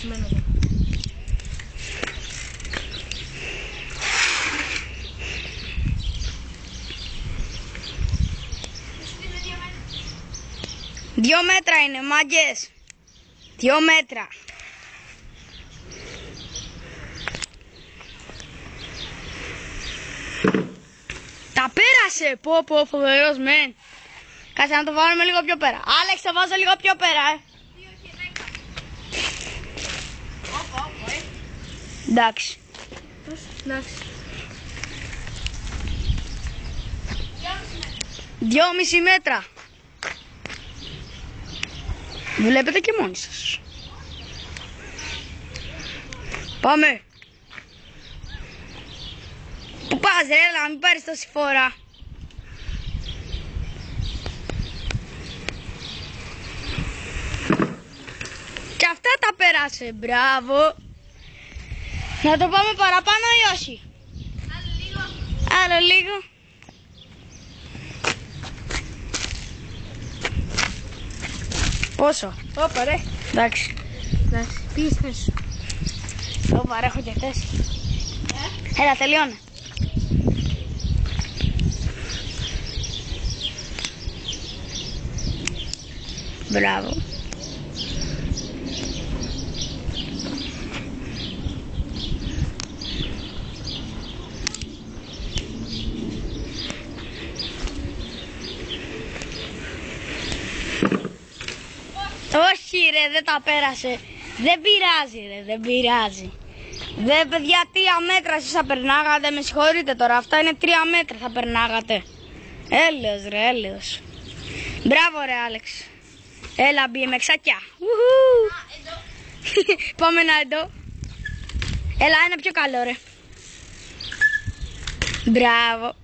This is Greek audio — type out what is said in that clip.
αυξημένο εδώ. Δύο μέτρα είναι, μάγκες. 2 μέτρα. Τα πέρασε. Πω, φοβερός μεν. Κάτσε να το βάλουμε λίγο πιο πέρα. Άλεξ, το βάζω λίγο πιο πέρα, Εντάξει. 2,5 μέτρα. Βλέπετε και μόνοι σας. Πάμε. Πού πας ρε, έλα, μην πάρεις τόση φορά. Και αυτά τα πέρασε, μπράβο. Να το πάμε παραπάνω ή όχι? Άλλο λίγο. Πόσο? Όπα ρε. Εντάξει. Πήγες θέση σου. Όπα ρε, έχω και θέση. Έλα, τελειώνε. Μπράβο. Όχι ρε, δεν τα πέρασε. Δεν πειράζει ρε, δεν πειράζει. Δεν παιδιά, 3 μέτρα εσείς θα περνάγατε, με συγχωρείτε τώρα, αυτά είναι 3 μέτρα θα περνάγατε. Έλεος ρε, έλεος. Μπράβο ρε Άλεξ. Έλα μπει με ξακιά. Πάμε να εδώ. Έλα, ένα πιο καλό ρε. Μπράβο.